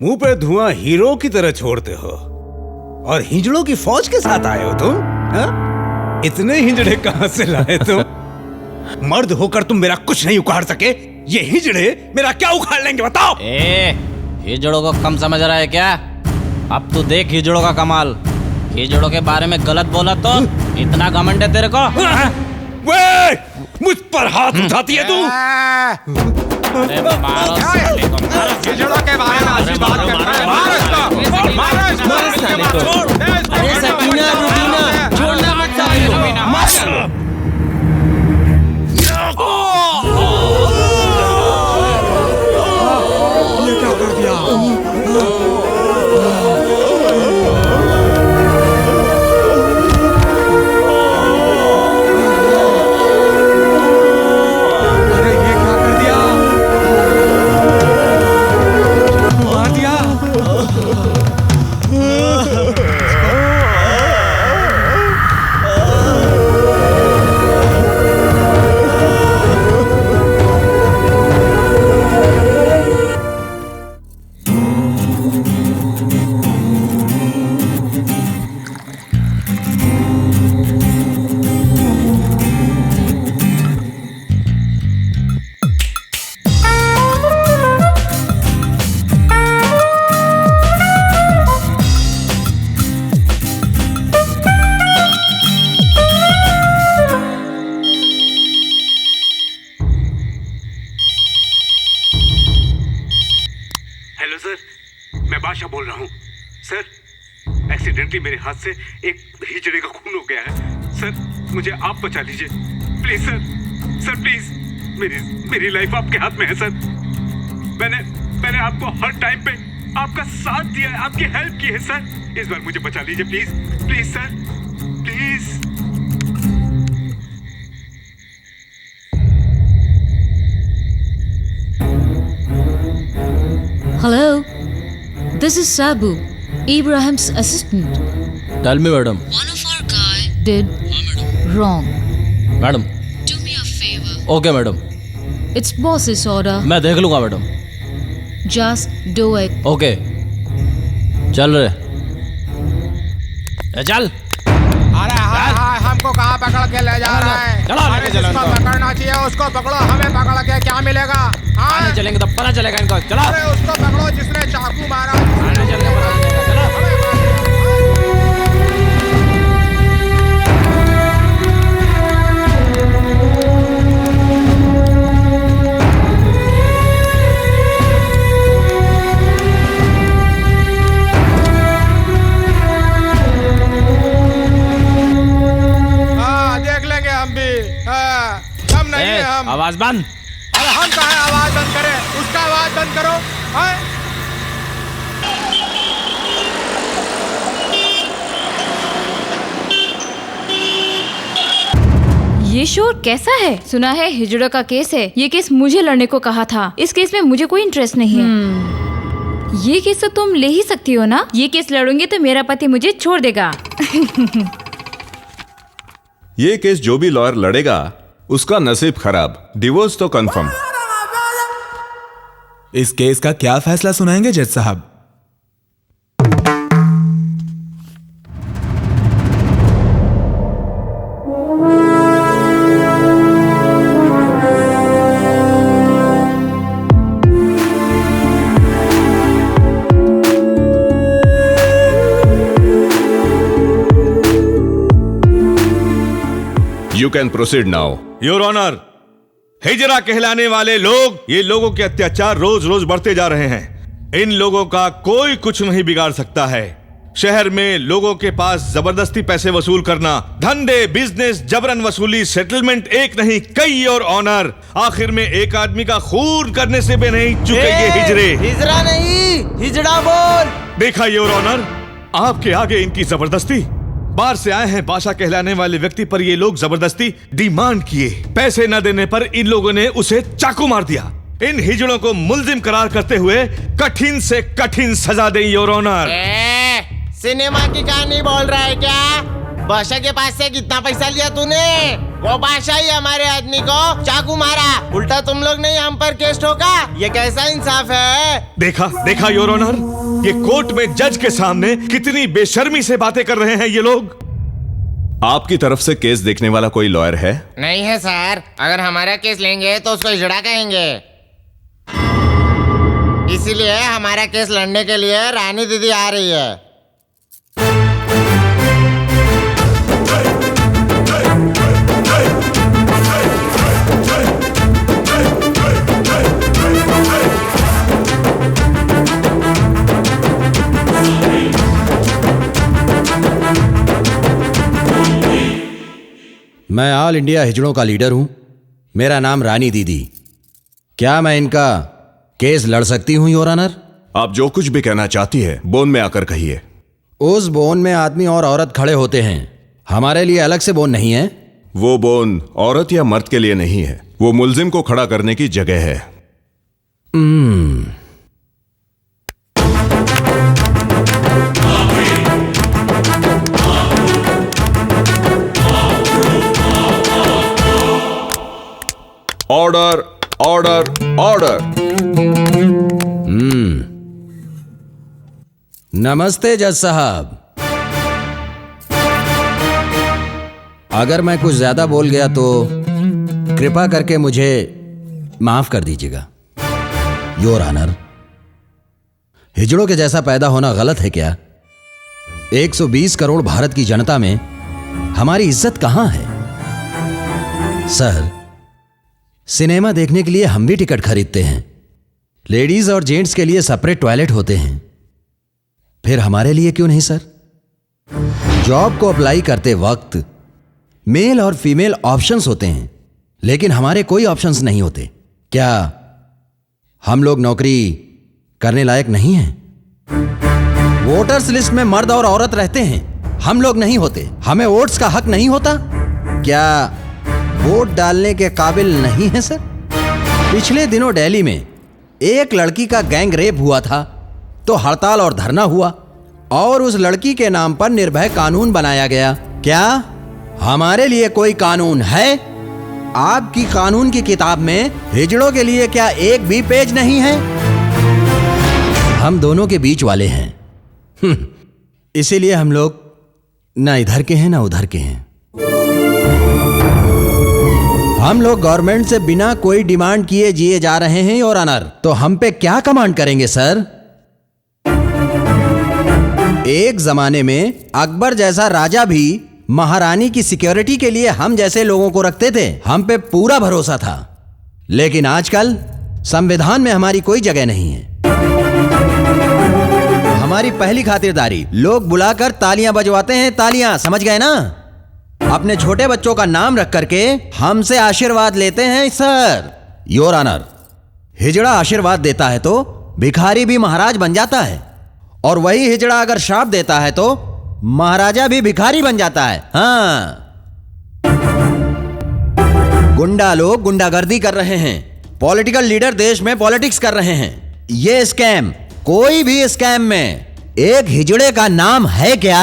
मुंह पे धुआं हीरो की तरह छोड़ते हो और हिजड़ों की फौज के साथ आए हो तुम, हा? इतने हिजड़े कहां से लाए तुम? मर्द होकर तुम मेरा कुछ नहीं उखाड़ सके, ये हिजड़े मेरा क्या उखाड़ लेंगे बताओ? हिजड़ों को कम समझ रहा है क्या? अब तू देख हिजड़ों का कमाल। हिजड़ों के बारे में गलत बोला तो इतना घमंड है तेरे को? वे, मुझ पर हाथ उठाती है तू? अरे मारो साले को, मारो हिजड़ों के बारे में अच्छी बात करता है। मारो इसको, मारो इसको। अरे सकीना, रुबीना, छोड़ना मत साले को, मार। ये क्या कर दिया? हेलो सर, मैं बादशाह बोल रहा हूँ। सर, एक्सीडेंटली मेरे हाथ से एक हिजड़े का खून हो गया है। सर, मुझे आप बचा लीजिए प्लीज सर। सर प्लीज, मेरी लाइफ आपके हाथ में है सर। मैंने आपको हर टाइम पे आपका साथ दिया है, आपकी हेल्प की है सर। इस बार मुझे बचा लीजिए please sir, please. Hello, this is Sabu, Ibrahim's assistant. Tell me, madam. One of our guy did wrong. Madam. Do me a favor. Okay, madam. It's boss's order. मैं देख लूँगा, madam. Just do it. Okay. चल रहे। चल। अरे हाय, हमको कहाँ पकड़ के ले जा रहा है? चलो, अरे जिसको पकड़ना चाहिए उसको पकड़ो, हमें पकड़ के क्या मिलेगा? आने चलेंगे तो पता चलेगा इनको। चलो। अरे उसको पकड़ो जिसने चाकू मारा। आने चल के पता चलेगा। चलो। देख लेंगे हम भी। हम नहीं है हम। आवाज बंद। अरे हम कहाँ आवाज बंद करें? उसका आवाज बंद करो। ये शोर कैसा है? सुना है हिजड़ा का केस है। ये केस मुझे लड़ने को कहा था। इस केस में मुझे कोई इंटरेस्ट नहीं है। ये केस तो तुम ले ही सकती हो ना? ये केस लड़ूंगी तो मेरा पति मुझे छोड़ देगा। ये केस जो भी लॉयर लड़ेगा उसका नसीब खराब, डिवोर्स तो कंफर्म। इस केस का क्या फैसला सुनाएंगे जज साहब? You can proceed now. Your honour, हिजरा कहलाने वाले लोग, ये लोगों के अत्याचार रोज रोज बढ़ते जा रहे हैं। इन लोगों का कोई कुछ नहीं बिगाड़ सकता है। शहर में लोगों के पास जबरदस्ती पैसे वसूल करना, धंधे, बिजनेस, जबरन वसूली, सेटलमेंट एक नहीं कई और ऑनर, आखिर में एक आदमी का खून करने से भी नहीं चुके ये हिजरे। हिजरा नहीं, हिजड़ा बोल। देखा योर ऑनर, आपके आगे इनकी जबरदस्ती। बाहर से आए हैं बादशाह कहलाने वाले व्यक्ति पर ये लोग जबरदस्ती डिमांड किए। पैसे न देने पर इन लोगों ने उसे चाकू मार दिया। इन हिजड़ों को मुल्जिम करार करते हुए कठिन से कठिन सजा दें योर ऑनर। सिनेमा की कहानी बोल रहा है क्या? बादशाह के पास से कितना पैसा लिया तूने? वो बादशाह ही हमारे आदमी को चाकू मारा, उल्टा तुम लोग नहीं हम पर केस ठोका। ये कैसा इंसाफ है? देखा योर ऑनर, ये कोर्ट में जज के सामने कितनी बेशर्मी से बातें कर रहे हैं ये लोग। आपकी तरफ से केस देखने वाला कोई लॉयर है? नहीं है सर, अगर हमारा केस लेंगे तो उसको हिजड़ा कहेंगे, इसीलिए हमारा केस लड़ने के लिए रानी दीदी आ रही है। मैं ऑल इंडिया हिजड़ों का लीडर हूं, मेरा नाम रानी दीदी। क्या मैं इनका केस लड़ सकती हूं योर ऑनर? आप जो कुछ भी कहना चाहती है बोन में आकर कहिए। उस बोन में आदमी और औरत खड़े होते हैं, हमारे लिए अलग से बोन नहीं है। वो बोन औरत या मर्द के लिए नहीं है, वो मुल्जिम को खड़ा करने की जगह है। Order order order. नमस्ते जज साहब, अगर मैं कुछ ज्यादा बोल गया तो कृपा करके मुझे माफ कर दीजिएगा। योर ऑनर, हिजड़ों के जैसा पैदा होना गलत है क्या? 120 करोड़ भारत की जनता में हमारी इज्जत कहां है? सर, सिनेमा देखने के लिए हम भी टिकट खरीदते हैं, लेडीज और जेंट्स के लिए सेपरेट टॉयलेट होते हैं, फिर हमारे लिए क्यों नहीं सर? जॉब को अप्लाई करते वक्त मेल और फीमेल ऑप्शंस होते हैं, लेकिन हमारे कोई ऑप्शंस नहीं होते। क्या हम लोग नौकरी करने लायक नहीं हैं? वोटर्स लिस्ट में मर्द और औरत रहते हैं, हम लोग नहीं होते, हमें वोट्स का हक नहीं होता? क्या वोट डालने के काबिल नहीं है सर? पिछले दिनों दिल्ली में एक लड़की का गैंग रेप हुआ था तो हड़ताल और धरना हुआ और उस लड़की के नाम पर निर्भय कानून बनाया गया। क्या हमारे लिए कोई कानून है? आपकी कानून की किताब में हिजड़ों के लिए क्या एक भी पेज नहीं है? हम दोनों के बीच वाले हैं, इसीलिए हम लोग ना इधर के हैं ना उधर के हैं। हम लोग गवर्नमेंट से बिना कोई डिमांड किए जिए जा रहे हैं योर ऑनर, तो हम पे क्या कमांड करेंगे सर? एक जमाने में अकबर जैसा राजा भी महारानी की सिक्योरिटी के लिए हम जैसे लोगों को रखते थे, हम पे पूरा भरोसा था। लेकिन आजकल संविधान में हमारी कोई जगह नहीं है। हमारी पहली खातिरदारी लोग बुलाकर तालियां बजवाते हैं, तालियां, समझ गए ना? अपने छोटे बच्चों का नाम रख करके हमसे आशीर्वाद लेते हैं सर। योर ऑनर, हिजड़ा आशीर्वाद देता है तो भिखारी भी महाराज बन जाता है, और वही हिजड़ा अगर श्राप देता है तो महाराजा भी भिखारी बन जाता है। हाँ, गुंडा लोग गुंडागर्दी कर रहे हैं, पॉलिटिकल लीडर देश में पॉलिटिक्स कर रहे हैं। ये स्कैम, कोई भी स्कैम में एक हिजड़े का नाम है क्या?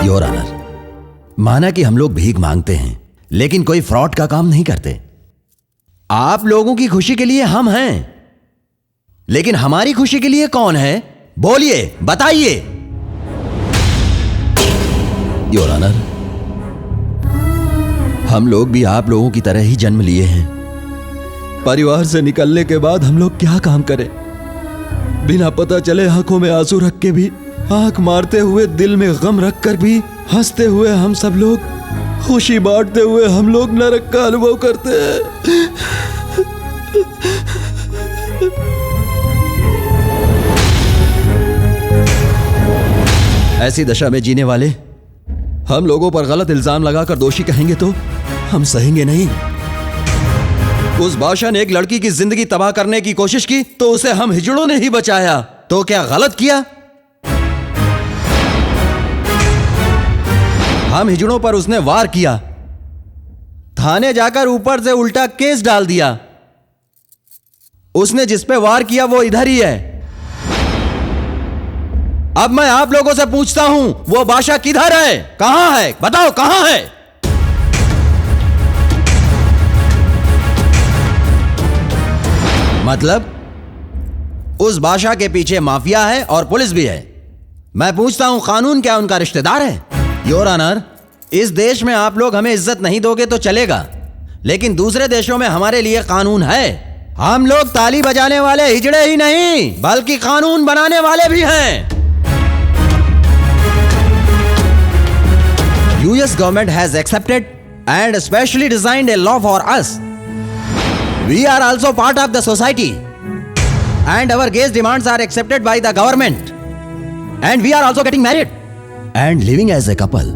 योर ऑनर, माना कि हम लोग भीख मांगते हैं, लेकिन कोई फ्रॉड का काम नहीं करते। आप लोगों की खुशी के लिए हम हैं, लेकिन हमारी खुशी के लिए कौन है? बोलिए, बताइए। योर ऑनर, हम लोग भी आप लोगों की तरह ही जन्म लिए हैं। परिवार से निकलने के बाद हम लोग क्या काम करें? बिना पता चले आंखों में आंसू रख के भी, आंख मारते हुए दिल में गम रख कर भी, हंसते हुए हम सब लोग, खुशी बांटते हुए हम लोग नरक का अनुभव करते हैं। ऐसी दशा में जीने वाले हम लोगों पर गलत इल्जाम लगाकर दोषी कहेंगे तो हम सहेंगे नहीं। उस बादशाह ने एक लड़की की जिंदगी तबाह करने की कोशिश की तो उसे हम हिजड़ों ने ही बचाया, तो क्या गलत किया? हम हिजड़ों पर उसने वार किया, थाने जाकर ऊपर से उल्टा केस डाल दिया। उसने जिस पे वार किया वो इधर ही है। अब मैं आप लोगों से पूछता हूं, वो बादशाह किधर है? कहां है? बताओ कहां है? मतलब उस बादशाह के पीछे माफिया है और पुलिस भी है। मैं पूछता हूं, कानून क्या उनका रिश्तेदार है? योर ऑनर, इस देश में आप लोग हमें इज्जत नहीं दोगे तो चलेगा, लेकिन दूसरे देशों में हमारे लिए कानून है। हम लोग ताली बजाने वाले हिजड़े ही नहीं, बल्कि कानून बनाने वाले भी हैं। US government has accepted and specially designed a law for us. We are also part of the society and our gays demands are accepted by the government and we are also getting married and living as a couple.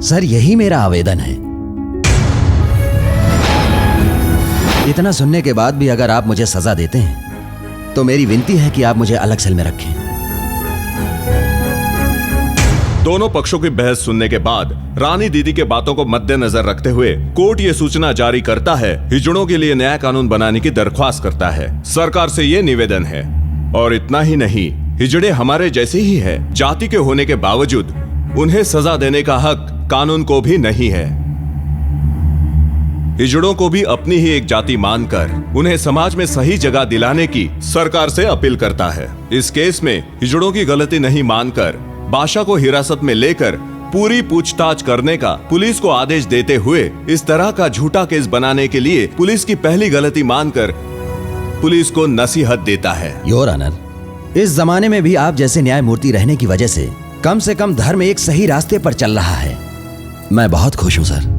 Sir, यही मेरा आवेदन है। इतना सुनने के बाद भी अगर आप मुझे सजा देते हैं तो मेरी विनती है कि आप मुझे अलग सेल में रखें। दोनों पक्षों की बहस सुनने के बाद रानी दीदी के बातों को मद्देनजर रखते हुए कोर्ट ये सूचना जारी करता है, हिजड़ों के लिए नया कानून बनाने की दरख्वास्त करता है। सरकार से ये निवेदन है, और इतना ही नहीं, हिजड़े हमारे जैसे ही है, जाति के होने के बावजूद उन्हें सजा देने का हक कानून को भी नहीं है। हिजड़ों को भी अपनी ही एक जाति मानकर उन्हें समाज में सही जगह दिलाने की सरकार से अपील करता है। इस केस में हिजड़ों की गलती नहीं मानकर बादशाह को हिरासत में लेकर पूरी पूछताछ करने का पुलिस को आदेश देते हुए इस तरह का झूठा केस बनाने के लिए पुलिस की पहली गलती मानकर पुलिस को नसीहत देता है। योर ऑनर, इस जमाने में भी आप जैसे न्यायमूर्ति रहने की वजह से कम धर्म एक सही रास्ते पर चल रहा है। मैं बहुत खुश हूं सर।